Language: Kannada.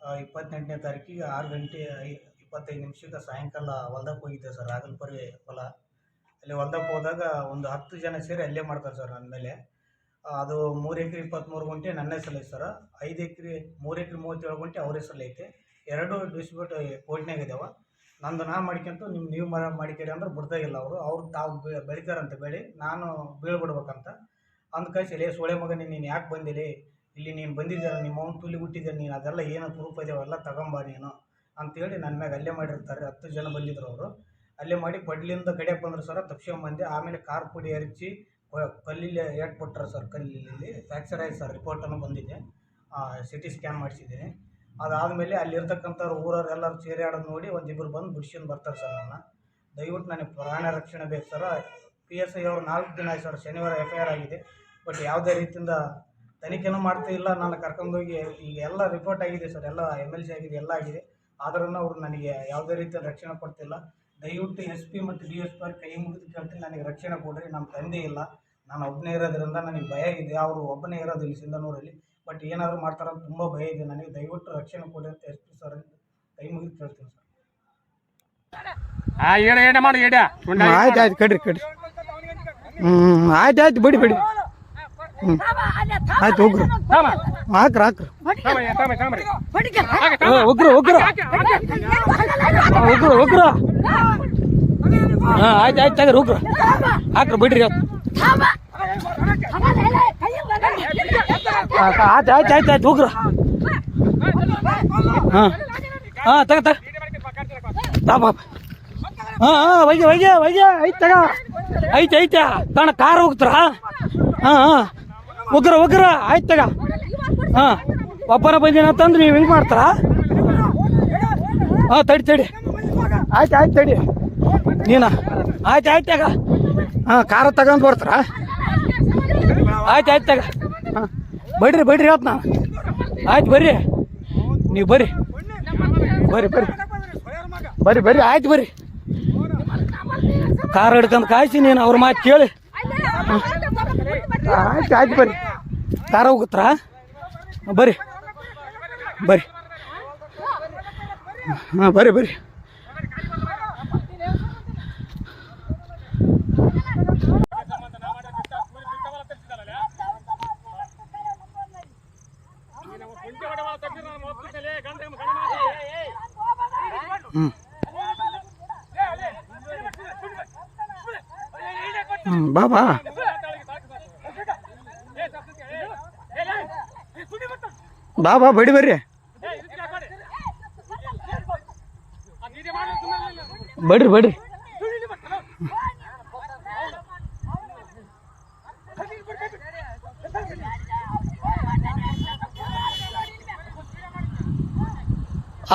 28ನೇ ತಾರೀಕಿಗೆ 6 ಗಂಟೆ 25 ನಿಮಿಷಕ್ಕೆ ಸಾಯಂಕಾಲ ಹೊಲ್ದಕ್ಕೆ ಹೋಗಿದ್ದೆ ಸರ್. ರಾಗಲ್ಪುರಿ ಹೊಲ. ಅಲ್ಲಿ ಹೊಲ್ದಕ್ಕೆ ಹೋದಾಗ ಒಂದು 10 ಜನ ಸೇರಿ ಅಲ್ಲೇ ಮಾಡ್ತಾರೆ ಸರ್ ನನ್ನ ಮೇಲೆ. ಅದು 3 ಎಕರೆ 23 ಗುಂಟೆ ನನ್ನ ಹೆಸರಲ್ಲಿ ಐತೆ ಸರ್. 5 ಎಕರೆ 3 ಎಕರೆ 37 ಗುಂಟೆ ಅವ್ರ ಹೆಸರಲ್ಲಿ ಐತೆ. 2 ಡಿಸ್ಪ್ಯೂಟ್ ಕೋರ್ಟ್ನಾಗ ಇದಾವೆ. ನಂದು ನಾನು ಮಾಡ್ಕೊಂತ ನೀವು ಮಾಡಿಕೇರಿ ಅಂದ್ರೆ ಬಿಡ್ತಾಯಿಲ್ಲ ಅವ್ರು ತಾವು ಬೆಳಿತಾರಂತೆ ಬೆಳೆ, ನಾನು ಬೀಳ್ಬಿಡ್ಬೇಕಂತ ಅಂದ್ಕೈಸಿ ಸೋಳೆ ಮಗನೇ ನೀನು ಯಾಕೆ ಬಂದಿರಿ ಇಲ್ಲಿ, ನೀನು ಬಂದಿದ್ದೀರ ನಿಮ್ಮ ಅವ್ನು ತುಲಿ ಹುಟ್ಟಿದ್ದೀರ ನೀನು, ಅದೆಲ್ಲ ಏನೋ ಪ್ರೂಫ್ ಇದಾವೆಲ್ಲ ತಗೊಂಬ ನೀನು ಅಂತೇಳಿ ನನ್ನ ಮ್ಯಾಗ ಅಲ್ಲೇ ಮಾಡಿರ್ತಾರೆ. 10 ಜನ ಬಂದಿದ್ರು ಅವರು. ಅಲ್ಲೇ ಮಾಡಿ ಬಡ್ಲಿಂದ ಕಡೆಗೆ ಬಂದರು ಸರ್. ತಪ್ಸ್ಕೊಂಬಂದೆ. ಆಮೇಲೆ ಕಾರ್ ಪುಡಿ ಹರಿಸಿ ಕಲ್ಲಿಲ್ಲಿ ಏಟ್ಬಿಟ್ರೆ ಸರ್. ಕಲ್ಲಿಲ್ಲಿ ಫ್ರ್ಯಾಕ್ಚರ್ ಆಯ್ತು ಸರ್. ರಿಪೋರ್ಟನ್ನು ಬಂದಿದೆ, CT ಸ್ಕ್ಯಾನ್ ಮಾಡಿಸಿದ್ದೀನಿ. ಅದಾದಮೇಲೆ ಅಲ್ಲಿರ್ತಕ್ಕಂಥವ್ರು ಊರವ್ರು ಎಲ್ಲರೂ ಸೇರಿಯಾಡೋದು ನೋಡಿ ಒಂದಿಬ್ಬರು ಬಂದು ಬಿಡ್ಸ್ಕೊಂಡು ಬರ್ತಾರೆ ಸರ್. ದಯವಿಟ್ಟು ನನಗೆ ಪ್ರಾಣ ರಕ್ಷಣೆ ಬೇಕು ಸರ್. PSI ಅವರು 4 ದಿನ ಆಯ್ತು ಸರ್. ಶನಿವಾರ FIR ಆಗಿದೆ. ಬಟ್ ಯಾವುದೇ ರೀತಿಯಿಂದ ತನಿಖೆನೂ ಮಾಡ್ತಾ ಇಲ್ಲ. ನಾನು ಕರ್ಕೊಂಡೋಗಿ ಈಗ ಎಲ್ಲ ರಿಪೋರ್ಟ್ ಆಗಿದೆ ಸರ್. ಎಲ್ಲ MLC ಆಗಿದೆ, ಎಲ್ಲ ಆಗಿದೆ. ಆದ್ರೂ ಅವರು ನನಗೆ ಯಾವುದೇ ರೀತಿಯಲ್ಲಿ ರಕ್ಷಣೆ ಕೊಡ್ತಿಲ್ಲ. ದಯವಿಟ್ಟು SP ಮತ್ತು DSP ಅವ್ರ ಕೈ ಮುಗಿದು ಕೇಳ್ತೀನಿ, ನನಗೆ ರಕ್ಷಣೆ ಕೊಡ್ರಿ. ನಮ್ಮ ತಂದೆ ಇಲ್ಲ, ನಾನು ಒಬ್ಬನೇ ಇರೋದ್ರಿಂದ ನನಗೆ ಭಯ ಇದೆ. ಅವರು ಒಬ್ಬನೇ ಇರೋದು ಇಲ್ಲಿ ಸಿಂಧನೂರಲ್ಲಿ. ಬಟ್ ಏನಾದರೂ ಮಾಡ್ತಾರಂತ ತುಂಬ ಭಯ ಇದೆ ನನಗೆ. ದಯವಿಟ್ಟು ರಕ್ಷಣೆ ಕೊಡಿ ಅಂತ SP ಸರ್ ಕೈ ಮುಗಿದು ಕೇಳ್ತೀನಿ ಸರ್. ಆಯ್ತು ಕಡ್ರಿ ಆಯ್ತು ಬಿಡಿ ಆಯ್ತು ಹೋಗ್ರು ಹಾಕ್ರಿ ಹೋಗ್ರು ಆಯ್ತು ತಗ್ರಿ ಹೋಗ್ರು ಹಾಕ್ರಿ ಬಿಡ್ರಿ ಆಯ್ತು ಹೋಗ್ರು ತಗ ಐತೆ ತಗ ಐತೆ ತಣ ಕಾರ್ ಹೋಗ್ತಾರ. ಒಗ್ರ ಆಯ್ತು ತಗ. ಒಬ್ಬರ ಬಂದಿನ ಅಂತಂದ್ರೆ ನೀವು ಹಿಂಗೆ ಮಾಡ್ತಾರ. ತಡಿ ಆಯ್ತು ತಡಿ ನೀನು ಆಯ್ತು ತಗ. ಕಾರ ತಗೊಂಡು ಬರ್ತಾರ. ಆಯ್ತು ತಗ. ಬಡ್ರಿ ಇವತ್ತು ನಾನು ಆಯ್ತು ಬರ್ರಿ ನೀವು ಬರ್ರಿ ಆಯ್ತು ಬರ್ರಿ. ಕಾರ್ ಹಿಡ್ಕೊಂಡು ಕಾಯಿಸಿ ನೀನು ಅವ್ರ ಮಾತು ಕೇಳಿ. ಆಯ್ತು ಬರ್ರಿ. ಕಾರ ಹೋಗುತ್ತಾ ಬರ್ರಿ ಬರ್ರಿ ಬಾಬಾ ಬಡಿ ಬರ್ರಿ ಬಡ್ರಿ